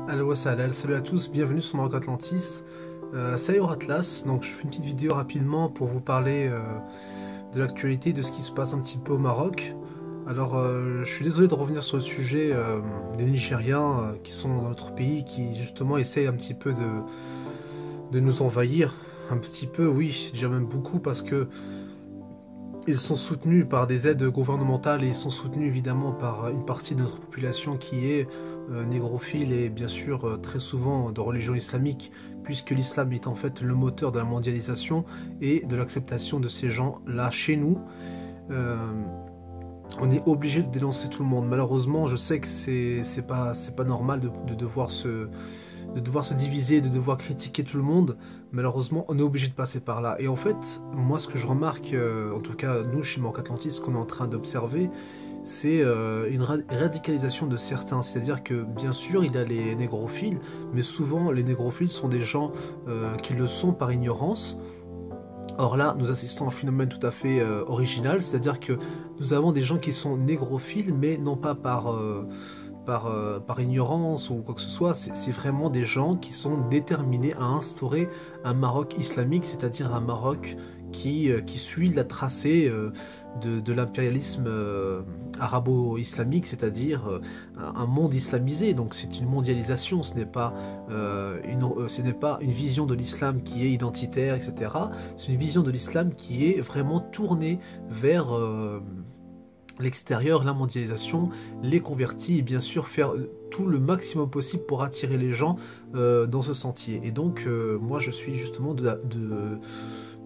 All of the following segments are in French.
Allo Salal, salut à tous, bienvenue sur Maroc Atlantis. Salut Atlas, donc je fais une petite vidéo rapidement pour vous parler de l'actualité, de ce qui se passe un petit peu au Maroc. Alors je suis désolé de revenir sur le sujet des Nigériens qui sont dans notre pays, qui justement essayent un petit peu de nous envahir. Un petit peu, oui, déjà même beaucoup, parce que ils sont soutenus par des aides gouvernementales et ils sont soutenus évidemment par une partie de notre population qui est négrophile et bien sûr très souvent de religion islamique, puisque l'islam est en fait le moteur de la mondialisation et de l'acceptation de ces gens-là chez nous. On est obligé de dénoncer tout le monde. Malheureusement, je sais que c'est pas normal de devoir se diviser, de devoir critiquer tout le monde. Malheureusement, on est obligé de passer par là. Et en fait, moi, ce que je remarque, en tout cas, nous, chez Maroc Atlantis, ce qu'on est en train d'observer, c'est une radicalisation de certains. C'est-à-dire que, bien sûr, il y a les négrophiles, mais souvent, les négrophiles sont des gens qui le sont par ignorance. Or là, nous assistons à un phénomène tout à fait original, c'est-à-dire que nous avons des gens qui sont négrophiles, mais non pas par ignorance ou quoi que ce soit, c'est vraiment des gens qui sont déterminés à instaurer un Maroc islamique, c'est-à-dire un Maroc qui suit la tracée de l'impérialisme arabo-islamique, c'est-à-dire un monde islamisé. Donc c'est une mondialisation, ce n'est pas une vision de l'islam qui est identitaire, etc. C'est une vision de l'islam qui est vraiment tournée vers l'extérieur, la mondialisation, les convertis et bien sûr faire tout le maximum possible pour attirer les gens dans ce sentier. Et donc moi je suis justement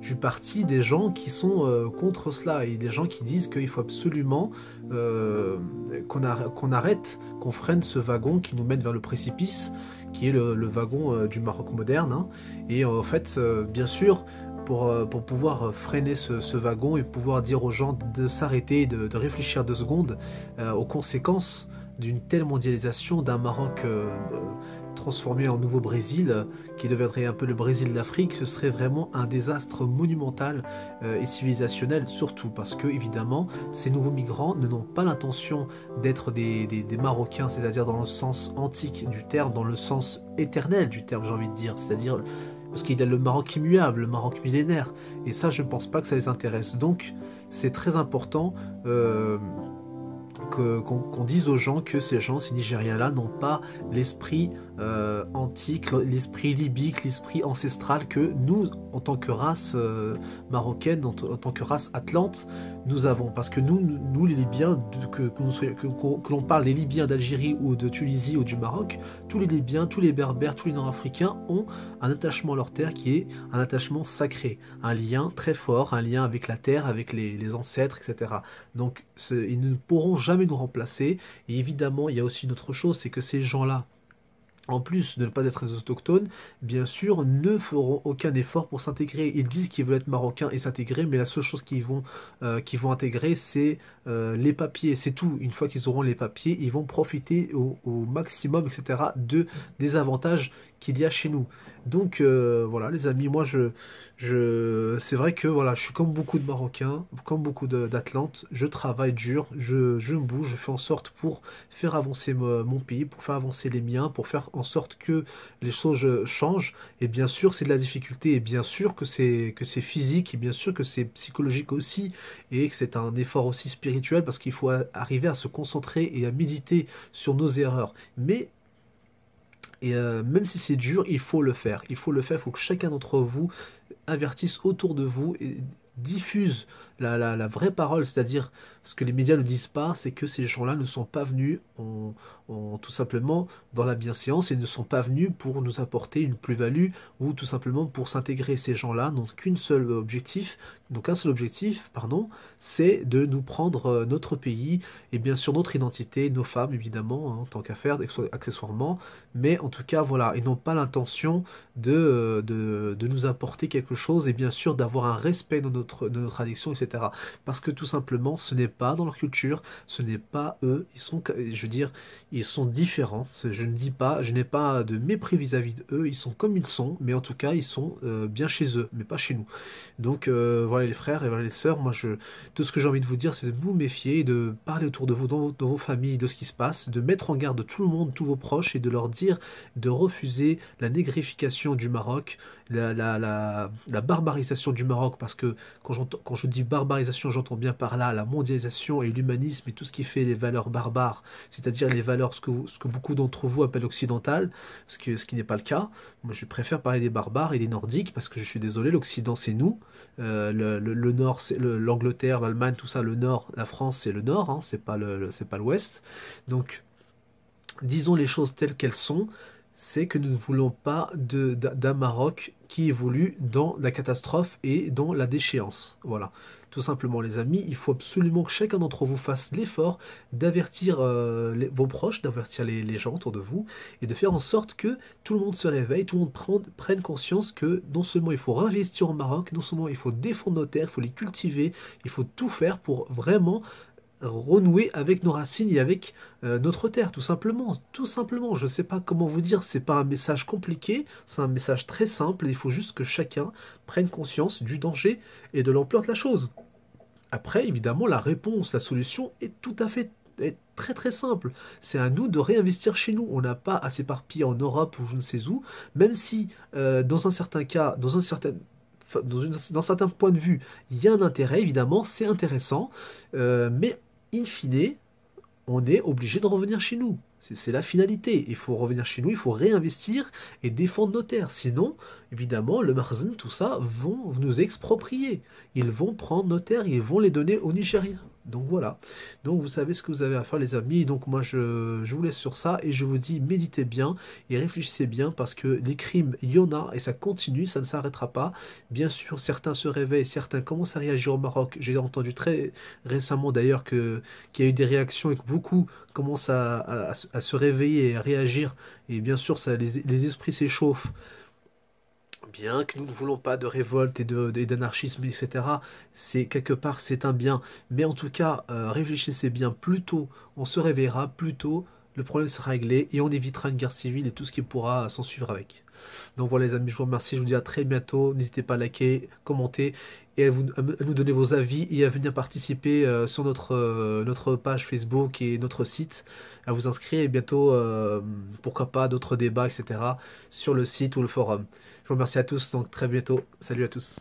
du parti des gens qui sont contre cela et des gens qui disent qu'il faut absolument qu'on arrête, qu'on freine ce wagon qui nous mène vers le précipice, qui est le wagon du Maroc moderne, hein. Et en fait, bien sûr, pour pouvoir freiner ce wagon et pouvoir dire aux gens de s'arrêter, de réfléchir 2 secondes aux conséquences d'une telle mondialisation, d'un Maroc transformé en nouveau Brésil, qui deviendrait un peu le Brésil de l'Afrique. Ce serait vraiment un désastre monumental et civilisationnel, surtout parce que évidemment ces nouveaux migrants n'ont pas l'intention d'être des Marocains, c'est-à-dire dans le sens antique du terme, dans le sens éternel du terme, j'ai envie de dire, c'est-à-dire parce qu'il y a le Maroc immuable, le Maroc millénaire, et ça je ne pense pas que ça les intéresse. Donc c'est très important qu'on dise aux gens que ces Nigériens-là n'ont pas l'esprit antique, l'esprit libyque, l'esprit ancestral que nous, en tant que race marocaine, en tant que race atlante, nous avons. Parce que nous les Libyens, que l'on parle des Libyens d'Algérie ou de Tunisie ou du Maroc, tous les Libyens, tous les Berbères, tous les Nord-Africains ont un attachement à leur terre qui est un attachement sacré, un lien très fort, un lien avec la terre, avec les ancêtres, etc. Donc ils ne pourront jamais nous remplacer. Et évidemment, il y a aussi une autre chose, c'est que ces gens-là, en plus de ne pas être des autochtones, bien sûr, ne feront aucun effort pour s'intégrer. Ils disent qu'ils veulent être marocains et s'intégrer, mais la seule chose qu'ils vont intégrer, c'est les papiers, c'est tout. Une fois qu'ils auront les papiers, ils vont profiter au maximum, etc., des avantages qu'il y a chez nous. Donc voilà les amis, moi c'est vrai que voilà, je suis comme beaucoup de Marocains, comme beaucoup d'Atlantes, je travaille dur, je me bouge, je fais en sorte pour faire avancer mon pays, pour faire avancer les miens, pour faire en sorte que les choses changent. Et bien sûr c'est de la difficulté, et bien sûr que c'est physique, et bien sûr que c'est psychologique aussi, et que c'est un effort aussi spirituel, parce qu'il faut arriver à se concentrer et à méditer sur nos erreurs. Mais même si c'est dur, il faut le faire. Il faut le faire, il faut que chacun d'entre vous avertisse autour de vous et diffuse la vraie parole, c'est-à-dire ce que les médias ne disent pas, c'est que ces gens-là ne sont pas venus tout simplement dans la bienséance, et ne sont pas venus pour nous apporter une plus-value ou tout simplement pour s'intégrer. Ces gens-là n'ont qu'un seul objectif, pardon, c'est de nous prendre notre pays et bien sûr notre identité, nos femmes évidemment, hein, en tant qu'affaire, accessoirement, mais en tout cas voilà, ils n'ont pas l'intention de nous apporter quelque chose, et bien sûr d'avoir un respect de notre tradition, etc. etc. Parce que tout simplement, ce n'est pas dans leur culture, ce n'est pas eux, je veux dire, ils sont différents. Je ne dis pas, je n'ai pas de mépris vis-à-vis d'eux, ils sont comme ils sont, mais en tout cas, ils sont bien chez eux, mais pas chez nous. Donc voilà les frères et voilà les sœurs, tout ce que j'ai envie de vous dire, c'est de vous méfier, et de parler autour de vous, dans vos familles, de ce qui se passe, de mettre en garde tout le monde, tous vos proches, et de leur dire de refuser la négrification du Maroc, la barbarisation du Maroc, parce que quand je dis barbarisation, j'entends bien par là la mondialisation et l'humanisme et tout ce qui fait les valeurs barbares, c'est-à-dire les valeurs, ce que beaucoup d'entre vous appellent occidentales, ce qui n'est pas le cas. Moi, je préfère parler des barbares et des nordiques, parce que je suis désolé, l'Occident, c'est nous. Le Nord, c'est l'Angleterre, l'Allemagne, tout ça, le Nord, la France, c'est le Nord, hein, c'est pas l'Ouest. Donc, disons les choses telles qu'elles sont, c'est que nous ne voulons pas d'un Maroc qui évolue dans la catastrophe et dans la déchéance. Voilà. Tout simplement, les amis, il faut absolument que chacun d'entre vous fasse l'effort d'avertir vos proches, d'avertir les gens autour de vous, et de faire en sorte que tout le monde se réveille, tout le monde prenne conscience que non seulement il faut réinvestir au Maroc, non seulement il faut défendre nos terres, il faut les cultiver, il faut tout faire pour vraiment renouer avec nos racines et avec notre terre, tout simplement. Tout simplement, je ne sais pas comment vous dire, c'est pas un message compliqué, c'est un message très simple, il faut juste que chacun prenne conscience du danger et de l'ampleur de la chose. Après, évidemment, la réponse, la solution est très très simple. C'est à nous de réinvestir chez nous. On n'a pas à s'éparpiller en Europe ou je ne sais où, même si dans un certain cas, dans certains points de vue, il y a un intérêt, évidemment, c'est intéressant, mais in fine, on est obligé de revenir chez nous. C'est la finalité. Il faut revenir chez nous, il faut réinvestir et défendre nos terres. Sinon, évidemment, le Makhzen, tout ça, vont nous exproprier. Ils vont prendre nos terres, ils vont les donner aux Nigériens. Donc voilà. Donc vous savez ce que vous avez à faire, les amis. Donc moi, je vous laisse sur ça et je vous dis, méditez bien et réfléchissez bien parce que les crimes, il y en a et ça continue, ça ne s'arrêtera pas. Bien sûr, certains se réveillent, certains commencent à réagir au Maroc. J'ai entendu très récemment d'ailleurs qu'il y a eu des réactions et que beaucoup commencent à se réveiller et à réagir. Et bien sûr, les esprits s'échauffent. Bien que nous ne voulons pas de révolte et d'anarchisme, etc., c'est quelque part c'est un bien. Mais en tout cas, réfléchissez bien. Plus tôt on se réveillera, plus tôt le problème sera réglé et on évitera une guerre civile et tout ce qui pourra s'en suivre avec. Donc voilà les amis, je vous remercie, je vous dis à très bientôt. N'hésitez pas à liker, commenter et à nous donner vos avis et à venir participer sur notre page Facebook et notre site, à vous inscrire et bientôt, pourquoi pas, d'autres débats, etc. sur le site ou le forum. Je vous remercie à tous, donc très bientôt. Salut à tous.